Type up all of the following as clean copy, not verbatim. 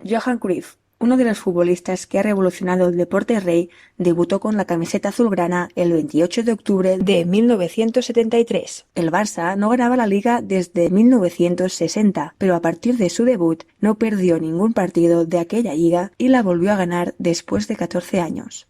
Johan Cruyff, uno de los futbolistas que ha revolucionado el deporte rey, debutó con la camiseta azulgrana el 28 de octubre de 1973. El Barça no ganaba la Liga desde 1960, pero a partir de su debut no perdió ningún partido de aquella liga y la volvió a ganar después de 14 años.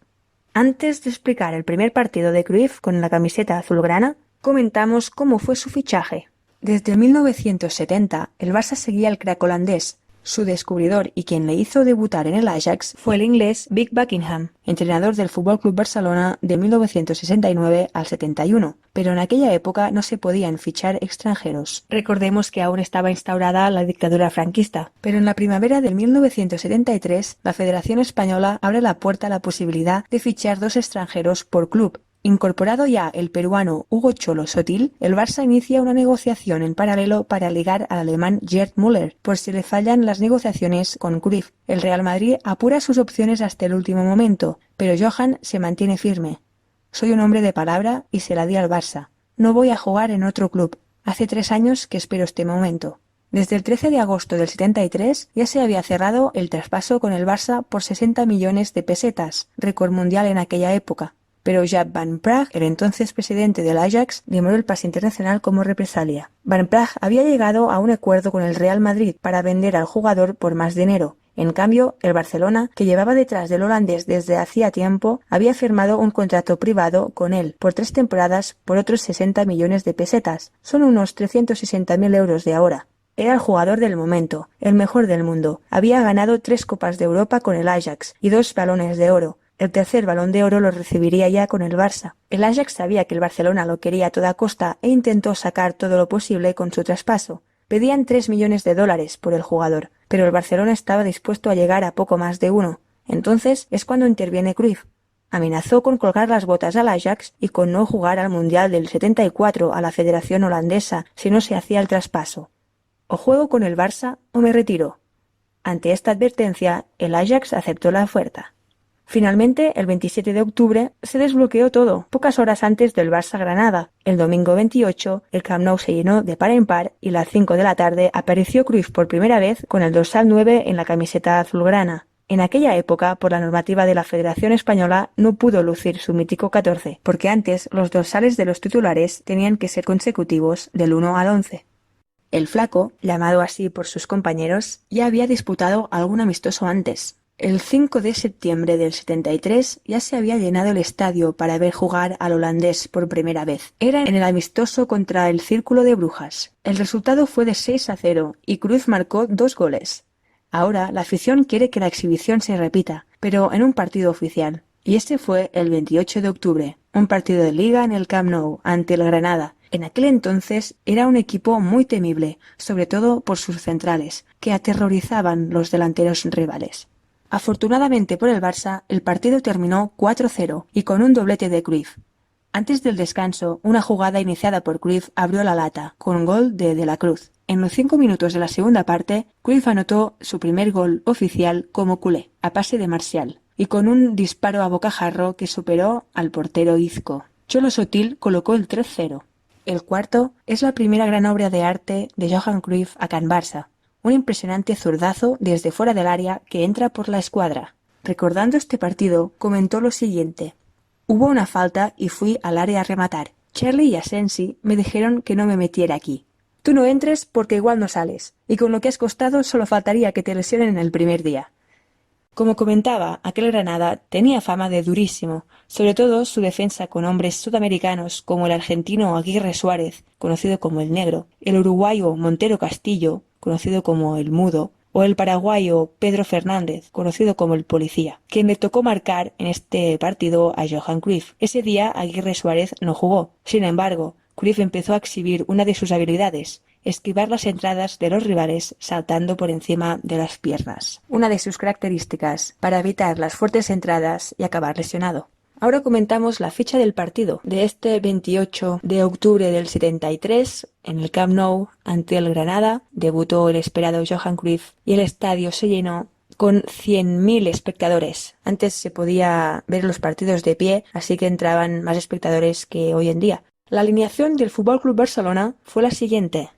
Antes de explicar el primer partido de Cruyff con la camiseta azulgrana, comentamos cómo fue su fichaje. Desde 1970, el Barça seguía al crack holandés. Su descubridor y quien le hizo debutar en el Ajax fue el inglés Vic Buckingham, entrenador del F.C. Barcelona de 1969 al 71, pero en aquella época no se podían fichar extranjeros. Recordemos que aún estaba instaurada la dictadura franquista, pero en la primavera de 1973 la Federación Española abre la puerta a la posibilidad de fichar 2 extranjeros por club. Incorporado ya el peruano Hugo Cholo Sotil, el Barça inicia una negociación en paralelo para ligar al alemán Gerd Müller, por si le fallan las negociaciones con Cruyff. El Real Madrid apura sus opciones hasta el último momento, pero Johan se mantiene firme. Soy un hombre de palabra y se la di al Barça. No voy a jugar en otro club. Hace 3 años que espero este momento. Desde el 13 de agosto del 73 ya se había cerrado el traspaso con el Barça por 60 millones de pesetas, récord mundial en aquella época. Pero Jaap van Praag, el entonces presidente del Ajax, demoró el pase internacional como represalia. Van Praag había llegado a un acuerdo con el Real Madrid para vender al jugador por más dinero. En cambio, el Barcelona, que llevaba detrás del holandés desde hacía tiempo, había firmado un contrato privado con él por 3 temporadas por otros 60 millones de pesetas. Son unos 360.000 euros de ahora. Era el jugador del momento, el mejor del mundo. Había ganado 3 Copas de Europa con el Ajax y 2 Balones de Oro. El tercer Balón de Oro lo recibiría ya con el Barça. El Ajax sabía que el Barcelona lo quería a toda costa e intentó sacar todo lo posible con su traspaso. Pedían 3 millones de dólares por el jugador, pero el Barcelona estaba dispuesto a llegar a poco más de 1. Entonces es cuando interviene Cruyff. Amenazó con colgar las botas al Ajax y con no jugar al Mundial del 74 a la Federación Holandesa si no se hacía el traspaso. O juego con el Barça o me retiro. Ante esta advertencia, el Ajax aceptó la oferta. Finalmente, el 27 de octubre, se desbloqueó todo, pocas horas antes del Barça-Granada. El domingo 28, el Camp Nou se llenó de par en par y a las 5 de la tarde apareció Cruyff por primera vez con el dorsal 9 en la camiseta azulgrana. En aquella época, por la normativa de la Federación Española, no pudo lucir su mítico 14, porque antes los dorsales de los titulares tenían que ser consecutivos del 1 al 11. El flaco, llamado así por sus compañeros, ya había disputado algún amistoso antes. El 5 de septiembre del 73 ya se había llenado el estadio para ver jugar al holandés por primera vez. Era en el amistoso contra el Círculo de Brujas. El resultado fue de 6-0 y Cruyff marcó 2 goles. Ahora la afición quiere que la exhibición se repita, pero en un partido oficial. Y este fue el 28 de octubre, un partido de liga en el Camp Nou ante el Granada. En aquel entonces era un equipo muy temible, sobre todo por sus centrales, que aterrorizaban los delanteros rivales. Afortunadamente por el Barça, el partido terminó 4-0 y con un doblete de Cruyff. Antes del descanso, una jugada iniciada por Cruyff abrió la lata, con gol de la Cruz. En los 5 minutos de la segunda parte, Cruyff anotó su primer gol oficial como culé, a pase de Martial, y con un disparo a bocajarro que superó al portero Izco. Cholo Sotil colocó el 3-0. El cuarto es la primera gran obra de arte de Johan Cruyff a Can Barça. Un impresionante zurdazo desde fuera del área que entra por la escuadra. Recordando este partido, comentó lo siguiente: hubo una falta y fui al área a rematar. Charlie y Asensi me dijeron que no me metiera aquí. Tú no entres porque igual no sales, y con lo que has costado solo faltaría que te lesionen en el primer día. Como comentaba, aquel Granada tenía fama de durísimo, sobre todo su defensa con hombres sudamericanos como el argentino Aguirre Suárez, conocido como el Negro, el uruguayo Montero Castillo, conocido como el Mudo, o el paraguayo Pedro Fernández, conocido como el Policía, quien le tocó marcar en este partido a Johan Cruyff. Ese día Aguirre Suárez no jugó. Sin embargo, Cruyff empezó a exhibir una de sus habilidades: esquivar las entradas de los rivales saltando por encima de las piernas. Una de sus características para evitar las fuertes entradas y acabar lesionado. Ahora comentamos la fecha del partido. De este 28 de octubre del 73, en el Camp Nou, ante el Granada, debutó el esperado Johan Cruyff y el estadio se llenó con 100.000 espectadores. Antes se podía ver los partidos de pie, así que entraban más espectadores que hoy en día. La alineación del F.C. Barcelona fue la siguiente: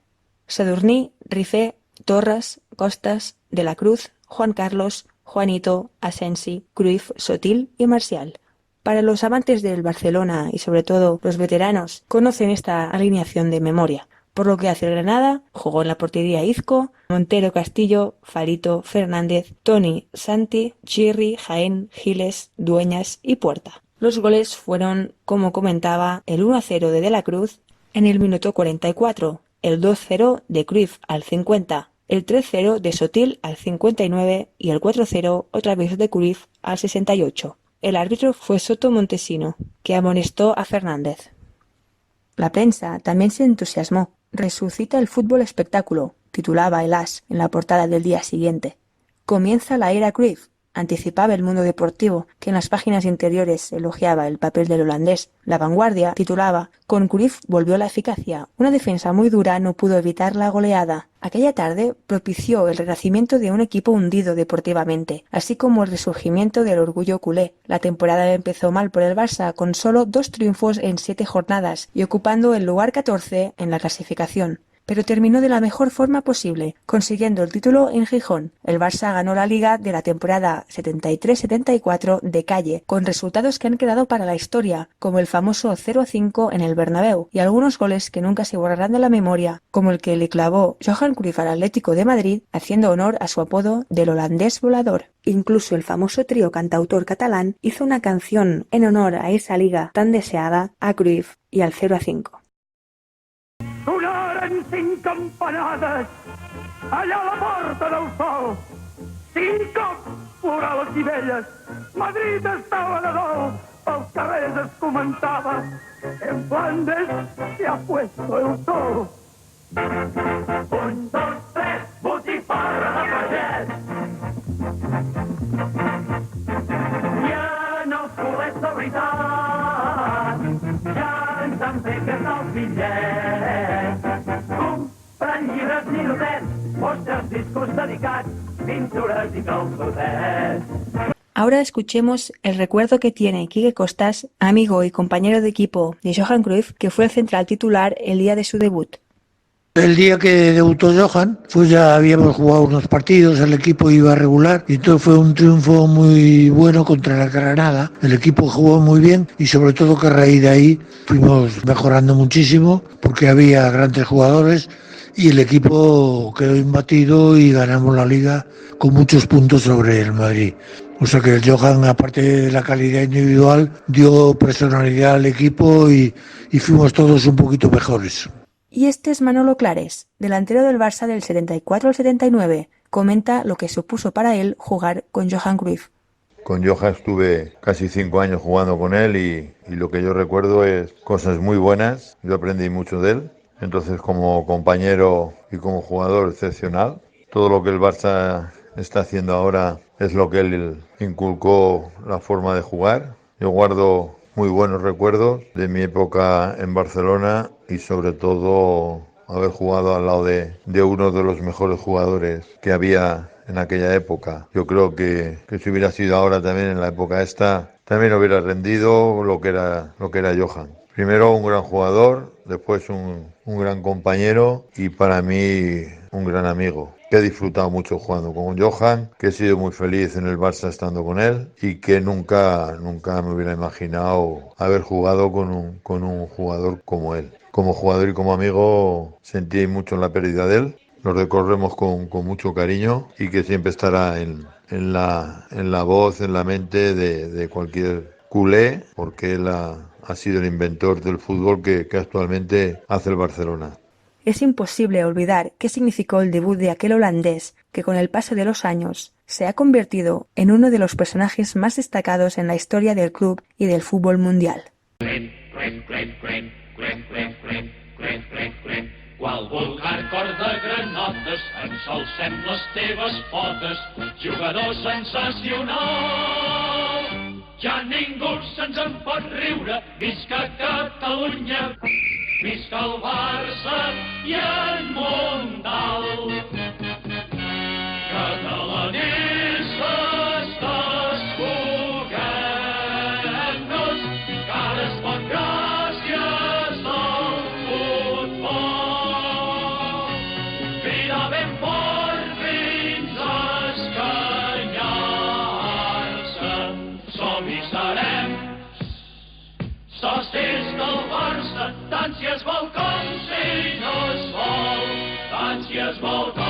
Sadurní, Rifé, Torres, Costas, De la Cruz, Juan Carlos, Juanito, Asensi, Cruyff, Sotil y Marcial. Para los amantes del Barcelona y sobre todo los veteranos, conocen esta alineación de memoria. Por lo que hace el Granada, jugó en la portería Izco, Montero, Castillo, Farito, Fernández, Toni, Santi, Chirri, Jaén, Giles, Dueñas y Puerta. Los goles fueron, como comentaba, el 1-0 de la Cruz en el minuto 44, el 2-0 de Cruyff al 50, el 3-0 de Sotil al 59 y el 4-0 otra vez de Cruyff al 68. El árbitro fue Soto Montesino, que amonestó a Fernández. La prensa también se entusiasmó. Resucita el fútbol espectáculo, titulaba el As en la portada del día siguiente. Comienza la era Cruyff, anticipaba el Mundo Deportivo, que en las páginas interiores elogiaba el papel del holandés. La Vanguardia titulaba: con Cruyff volvió la eficacia. Una defensa muy dura no pudo evitar la goleada. Aquella tarde propició el renacimiento de un equipo hundido deportivamente, así como el resurgimiento del orgullo culé. La temporada empezó mal por el Barça, con solo 2 triunfos en 7 jornadas y ocupando el lugar 14 en la clasificación. Pero terminó de la mejor forma posible, consiguiendo el título en Gijón. El Barça ganó la Liga de la temporada 73-74 de calle, con resultados que han quedado para la historia, como el famoso 0-5 en el Bernabéu, y algunos goles que nunca se borrarán de la memoria, como el que le clavó Johan Cruyff al Atlético de Madrid, haciendo honor a su apodo del holandés volador. Incluso el famoso trío cantautor catalán hizo una canción en honor a esa liga tan deseada, a Cruyff y al 0-5. Sonaren 5 campanades allà a la Porta del Sol. 5 cops florals i velles, Madrid estava de dol. Pels carrers es comentava: en Flandes se ha puesto el sol. 1, 2, 3, botifarra de pagès. Ja no els culers de veritat, ja ens han fet gastar els bitllets. Comprant llibres nilotets, vostres discos dedicats, pintures i calçotets. Ahora escuchemos el recuerdo que tiene Quique Costas, amigo y compañero de equipo de Johan Cruyff, que fue el central titular el día de su debut. El día que debutó Johan, pues ya habíamos jugado unos partidos, el equipo iba regular y entonces fue un triunfo muy bueno contra la Granada. El equipo jugó muy bien y sobre todo que a raíz de ahí fuimos mejorando muchísimo porque había grandes jugadores y el equipo quedó imbatido y ganamos la Liga con muchos puntos sobre el Madrid. O sea que el Johan, aparte de la calidad individual, dio personalidad al equipo y fuimos todos un poquito mejores. Y este es Manolo Clares, delantero del Barça del 74 al 79. Comenta lo que supuso para él jugar con Johan Cruyff. Con Johan estuve casi 5 años jugando con él y lo que yo recuerdo es cosas muy buenas. Yo aprendí mucho de él. Entonces, como compañero y como jugador excepcional, todo lo que el Barça está haciendo ahora es lo que él inculcó, la forma de jugar. Yo guardo muy buenos recuerdos de mi época en Barcelona y sobre todo haber jugado al lado de uno de los mejores jugadores que había en aquella época. Yo creo que si hubiera sido ahora también en la época esta, también hubiera rendido lo que era Johan. Primero un gran jugador, después un gran compañero y para mí un gran amigo. Que he disfrutado mucho jugando con Johan, que he sido muy feliz en el Barça estando con él y que nunca me hubiera imaginado haber jugado con un jugador como él. Como jugador y como amigo sentí mucho la pérdida de él. Lo recorremos con mucho cariño y que siempre estará en la voz, en la mente de cualquier culé, porque él ha sido el inventor del fútbol que actualmente hace el Barcelona. Es imposible olvidar qué significó el debut de aquel holandés que con el paso de los años se ha convertido en uno de los personajes más destacados en la historia del club y del fútbol mundial. Qual vulgar cor de granotes ensalcem les teves potes, jugador sensacional. Ja ningú se'ns en pot riure, visca Catalunya, visca el Barça i el Mundial. Catalanistes desfoguem-nos, que ara es pot gràcies al futbol. Cridar ben fort fins a escar som hi serem. Sostens que el Barça tant si es vol com si no es vol, tant si es vol com